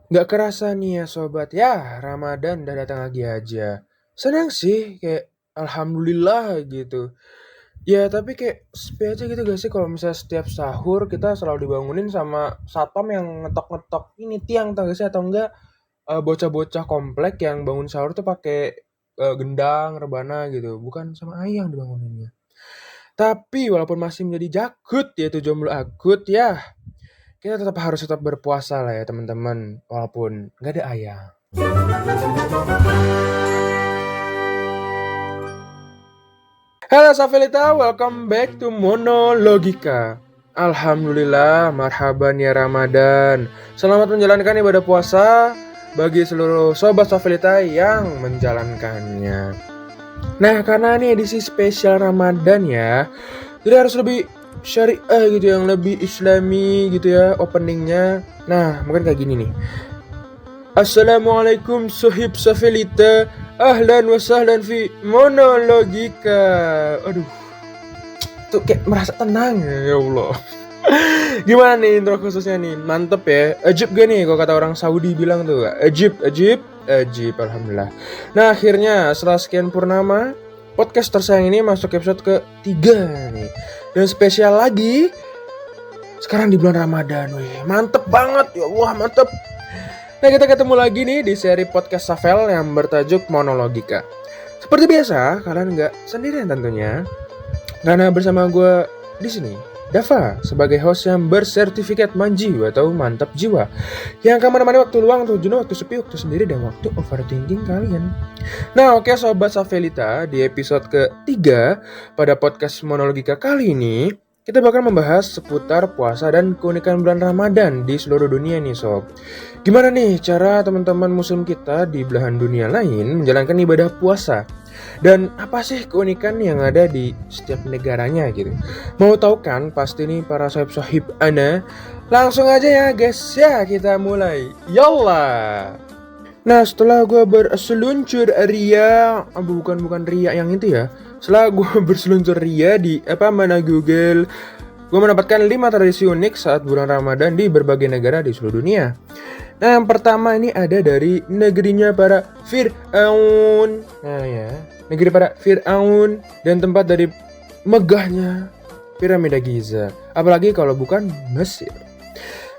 Nggak kerasa nih ya sobat, ya Ramadan udah datang lagi aja. Senang sih, kayak alhamdulillah gitu. Ya tapi kayak sepi aja gitu gak sih kalau misalnya setiap sahur kita selalu dibangunin sama satpam yang ngetok-ngetok ini tiang tau gak sih atau enggak bocah-bocah komplek yang bangun sahur tuh pakai gendang, rebana gitu. Bukan sama ayah yang dibanguninnya. Tapi walaupun masih menjadi jakut yaitu jomblo akut ya kita tetap berpuasa lah ya teman-teman, walaupun nggak ada ayah. Halo Safilita, welcome back to Monologika. Alhamdulillah, marhaban ya Ramadan. Selamat menjalankan ibadah puasa bagi seluruh sobat Safilita yang menjalankannya. Nah, karena ini edisi spesial Ramadan ya, jadi harus lebih syariah gitu, yang lebih islami gitu ya openingnya. Nah, mungkin kayak gini nih. Assalamualaikum sohib Safilita. Ahlan wa sahlan fi Monologika. Aduh, tuh kayak merasa tenang ya Allah. Gimana nih intro khususnya nih? Mantep ya. Ajib gak nih kalau kata orang Saudi bilang tuh. Ajib, ajib, ajib. Alhamdulillah. Nah akhirnya setelah sekian purnama, podcast tersayang ini masuk episode ke-3 nih. Dan spesial lagi sekarang di bulan Ramadan. Wih, mantep banget ya Allah, mantep. Nah kita ketemu lagi nih di seri podcast Safel yang bertajuk Monologika. Seperti biasa, kalian nggak sendirian tentunya. Karena bersama gue di sini, Dava, sebagai host yang bersertifikat manjiwa atau mantap jiwa, yang akan menemani waktu luang, waktu jenuh, waktu sepi, waktu sendiri, dan waktu overthinking kalian. Nah oke Sobat Safelita, di episode ke-3 pada podcast Monologika kali ini, kita bakal membahas seputar puasa dan keunikan bulan Ramadan di seluruh dunia nih sob. Gimana nih cara teman-teman muslim kita di belahan dunia lain menjalankan ibadah puasa? Dan apa sih keunikan yang ada di setiap negaranya gitu? Mau tahu kan pasti nih para sahib-sahib ana? Langsung aja ya guys, ya kita mulai. Yallah. Nah setelah gue berseluncur ria, bukan ria yang itu ya. Setelah gue berseluncur ria di mana Google, gue mendapatkan 5 tradisi unik saat bulan Ramadan di berbagai negara di seluruh dunia. Nah yang pertama ini ada dari negerinya para Fir'aun. Nah ya, negeri para Fir'aun dan tempat dari megahnya piramida Giza. Apalagi kalau bukan Mesir.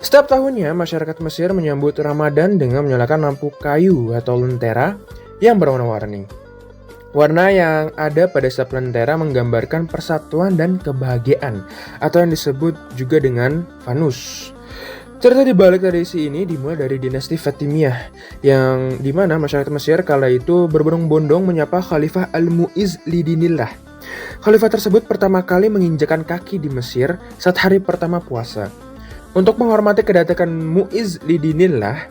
Setiap tahunnya masyarakat Mesir menyambut Ramadan dengan menyalakan lampu kayu atau lentera yang berwarna-warni. Warna yang ada pada setiap lentera menggambarkan persatuan dan kebahagiaan atau yang disebut juga dengan fanus. Cerita di balik tradisi ini dimulai dari dinasti Fatimiyah yang dimana masyarakat Mesir kala itu berbondong-bondong menyapa Khalifah Al-Mu'izz lidinillah. Khalifah tersebut pertama kali menginjakan kaki di Mesir saat hari pertama puasa. Untuk menghormati kedatangan Mu'izz lidinillah,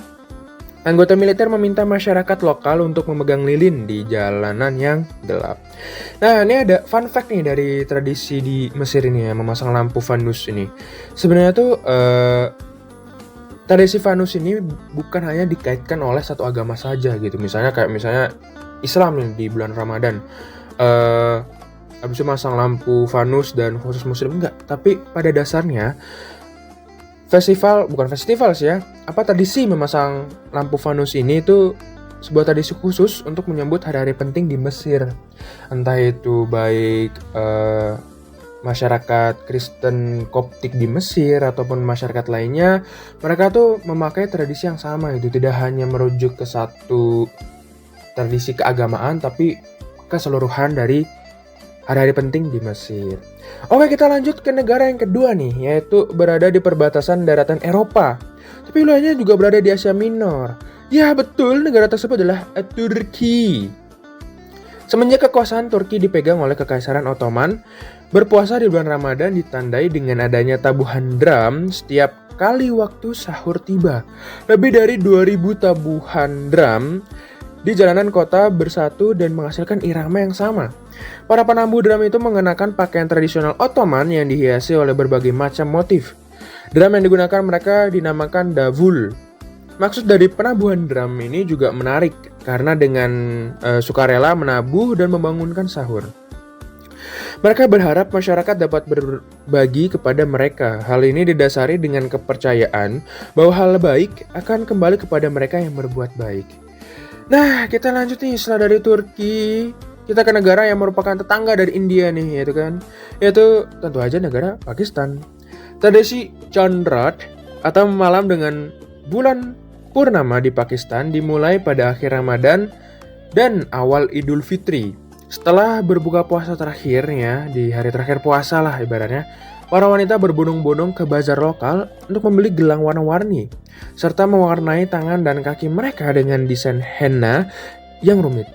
anggota militer meminta masyarakat lokal untuk memegang lilin di jalanan yang gelap. Nah ini ada fun fact nih dari tradisi di Mesir ini ya, memasang lampu fanus ini. Sebenarnya tuh tradisi fanus ini bukan hanya dikaitkan oleh satu agama saja gitu. Misalnya Islam nih di bulan Ramadan. Habis itu masang lampu fanus dan khusus muslim enggak. Tapi pada dasarnya bukan festival sih ya. Tradisi memasang lampu fanus ini itu sebuah tradisi khusus untuk menyambut hari-hari penting di Mesir. Entah itu baik masyarakat Kristen Koptik di Mesir ataupun masyarakat lainnya, mereka tuh memakai tradisi yang sama itu, tidak hanya merujuk ke satu tradisi keagamaan tapi keseluruhan dari hari-hari penting di Mesir. Oke, kita lanjut ke negara yang kedua nih, yaitu berada di perbatasan daratan Eropa, tapi wilayahnya juga berada di Asia Minor. Ya betul, negara tersebut adalah Turki. Semenjak kekuasaan Turki dipegang oleh Kekaisaran Ottoman, berpuasa di bulan Ramadan ditandai dengan adanya tabuhan drum setiap kali waktu sahur tiba. Lebih dari 2000 tabuhan drum di jalanan kota bersatu dan menghasilkan irama yang sama. Para penabuh drum itu mengenakan pakaian tradisional Ottoman yang dihiasi oleh berbagai macam motif. Drum yang digunakan mereka dinamakan davul. Maksud dari penabuhan drum ini juga menarik karena dengan sukarela menabuh dan membangunkan sahur. Mereka berharap masyarakat dapat bagi kepada mereka. Hal ini didasari dengan kepercayaan bahwa hal baik akan kembali kepada mereka yang berbuat baik. Nah, kita lanjut nih setelah dari Turki, kita ke negara yang merupakan tetangga dari India nih, yaitu tentu aja negara Pakistan. Tradisi Chandrat atau malam dengan bulan purnama di Pakistan dimulai pada akhir Ramadan dan awal Idul Fitri. Setelah berbuka puasa terakhirnya, di hari terakhir puasa lah ibaratnya, para wanita berbondong-bondong ke bazar lokal untuk membeli gelang warna-warni, serta mewarnai tangan dan kaki mereka dengan desain henna yang rumit.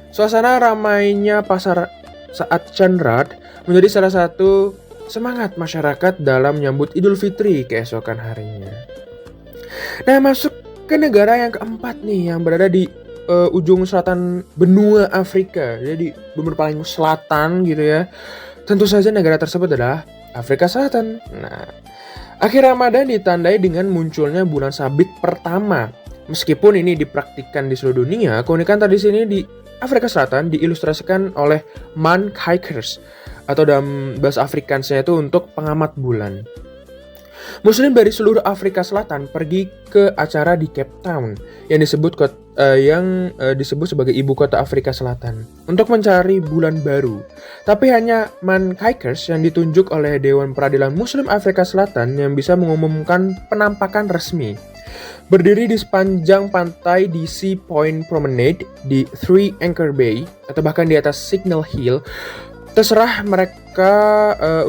Suasana ramainya pasar saat Chandrat menjadi salah satu semangat masyarakat dalam menyambut Idul Fitri keesokan harinya. Nah, masuk ke negara yang keempat nih, yang berada di ujung selatan benua Afrika, jadi benar paling selatan gitu ya. Tentu saja negara tersebut adalah Afrika Selatan. Nah, akhir Ramadan ditandai dengan munculnya bulan sabit pertama. Meskipun ini dipraktikkan di seluruh dunia, keunikan tradisi ini di Afrika Selatan diilustrasikan oleh man kijkers atau dalam bahasa Afrikaansnya itu untuk pengamat bulan. Muslim dari seluruh Afrika Selatan pergi ke acara di Cape Town yang disebut sebagai ibu kota Afrika Selatan untuk mencari bulan baru. Tapi hanya man kijkers yang ditunjuk oleh Dewan Peradilan Muslim Afrika Selatan yang bisa mengumumkan penampakan resmi. Berdiri di sepanjang pantai di Sea Point Promenade di Three Anchor Bay atau bahkan di atas Signal Hill, terserah mereka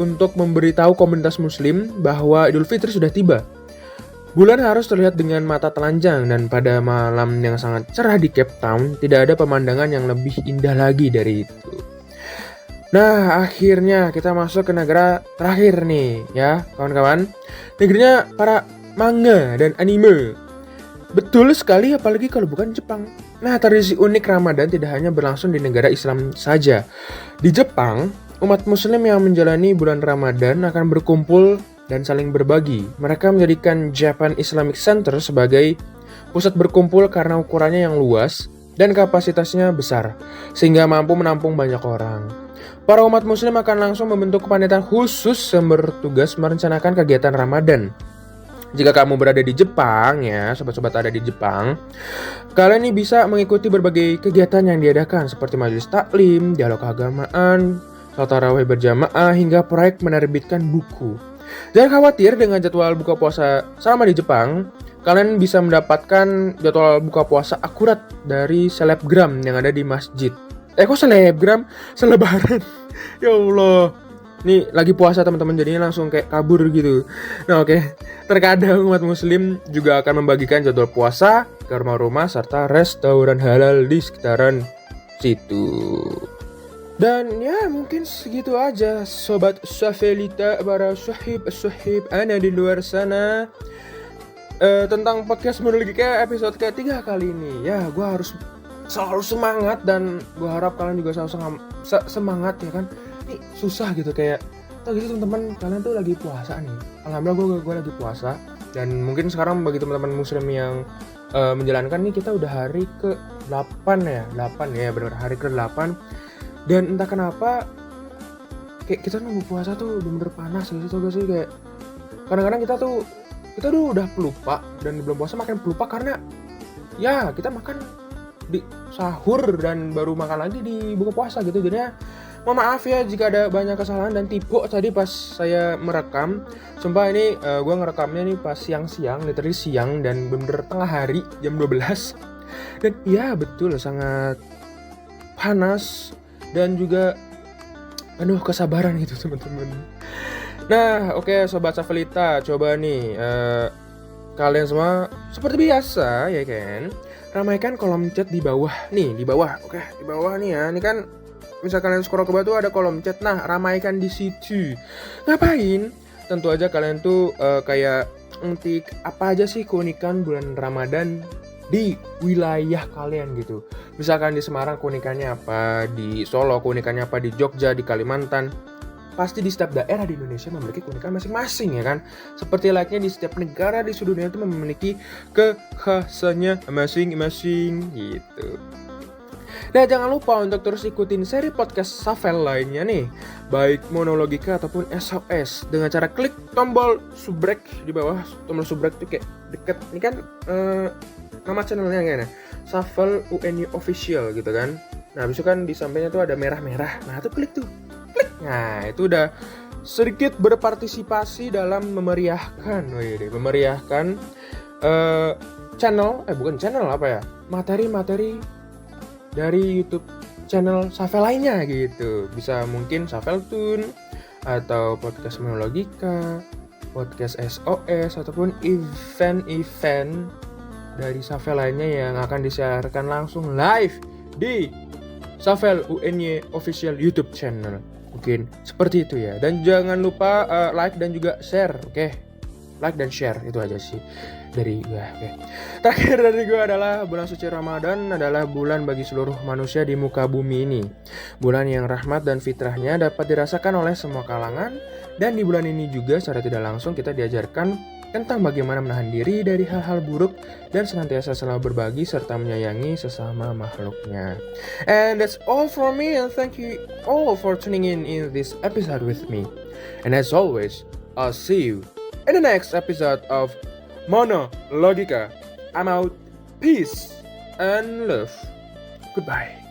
untuk memberitahu komunitas muslim bahwa Idul Fitri sudah tiba. Bulan harus terlihat dengan mata telanjang dan pada malam yang sangat cerah di Cape Town tidak ada pemandangan yang lebih indah lagi dari itu. Nah, akhirnya kita masuk ke negara terakhir nih ya kawan-kawan. Negerinya para manga dan anime. Betul sekali, apalagi kalau bukan Jepang. Nah, tradisi unik Ramadan tidak hanya berlangsung di negara Islam saja. Di Jepang, umat Muslim yang menjalani bulan Ramadan akan berkumpul dan saling berbagi. Mereka menjadikan Japan Islamic Center sebagai pusat berkumpul karena ukurannya yang luas dan kapasitasnya besar, sehingga mampu menampung banyak orang. Para umat Muslim akan langsung membentuk kepanitan khusus yang bertugas merencanakan kegiatan Ramadan. Jika kamu berada di Jepang ya, sobat-sobat ada di Jepang, kalian ini bisa mengikuti berbagai kegiatan yang diadakan seperti majelis taklim, dialog keagamaan, salat tarawih berjamaah, hingga proyek menerbitkan buku. Jangan khawatir dengan jadwal buka puasa selama di Jepang, kalian bisa mendapatkan jadwal buka puasa akurat dari selebgram yang ada di masjid. Kok selebgram? Selebaran. Ya Allah. Nih lagi puasa teman-teman, jadinya langsung kayak kabur gitu. Nah oke. Terkadang umat muslim juga akan membagikan jadwal puasa ke rumah-rumah serta restoran halal di sekitaran situ. Dan ya mungkin segitu aja sobat Safelita, para sahib ana di luar sana, tentang podcast Monologika episode ketiga kali ini. Ya gue harus selalu semangat dan gue harap kalian juga selalu semangat ya kan. Ini susah gitu kayak tau gitu teman-teman, kalian tuh lagi puasa nih. Alhamdulillah gue lagi puasa, dan mungkin sekarang bagi teman-teman muslim yang menjalankan nih, kita udah hari ke-8 ya benar, hari ke-8. Dan entah kenapa kayak kita nunggu puasa tuh bener-bener panas gitu, tau gak sih, kayak kadang-kadang kita tuh udah pelupa, dan belum puasa makin pelupa karena ya kita makan di sahur dan baru makan lagi di buka puasa gitu. Jadinya mohon maaf ya jika ada banyak kesalahan dan tipu tadi pas saya merekam. Sumpah ini gue ngerekamnya nih pas siang-siang, literally siang, dan bener tengah hari jam 12. Dan iya betul sangat panas dan juga penuh kesabaran gitu teman-teman. Nah oke, sobat Safelita, coba nih kalian semua seperti biasa ya kan, ramaikan kolom chat di bawah nih, di bawah. Oke, di bawah nih ya. Ini kan misal kalian scroll ke bawah tuh ada kolom chat. Nah, ramaikan di situ. Ngapain? Tentu aja kalian tuh kayak ngetik apa aja sih keunikan bulan Ramadan di wilayah kalian gitu. Misalkan di Semarang keunikannya apa, di Solo keunikannya apa, di Jogja, di Kalimantan. Pasti di setiap daerah di Indonesia memiliki keunikan masing-masing ya kan. Seperti layaknya di setiap negara di seluruh dunia itu memiliki kekhasannya masing-masing gitu. Nah, jangan lupa untuk terus ikutin seri podcast Safel lainnya nih, baik Monologika ataupun SOS, dengan cara klik tombol subrek di bawah. Tombol subrek tuh kayak deket, ini kan nama channelnya kan ya, Safel UNY Official gitu kan. Nah, habis itu kan di sampingnya tuh ada merah-merah. Nah, itu klik tuh. Klik. Nah, itu udah sedikit berpartisipasi dalam memeriahkan materi-materi dari YouTube channel Safel lainnya gitu. Bisa mungkin Safel Tune atau podcast Monologika, podcast SOS ataupun event-event dari Safel lainnya yang akan disiarkan langsung live di Safel UNY Official YouTube channel. Mungkin seperti itu ya. Dan jangan lupa like dan juga share, oke? Like dan share, itu aja sih dari gue. Oke. Terakhir dari gue adalah bulan suci Ramadan adalah bulan bagi seluruh manusia di muka bumi ini. Bulan yang rahmat dan fitrahnya dapat dirasakan oleh semua kalangan. Dan di bulan ini juga secara tidak langsung kita diajarkan tentang bagaimana menahan diri dari hal-hal buruk dan senantiasa selalu berbagi serta menyayangi sesama makhluknya. And that's all from me, and thank you all for tuning in this episode with me. And as always, I'll see you in the next episode of Monologika. I'm out. Peace and love. Goodbye.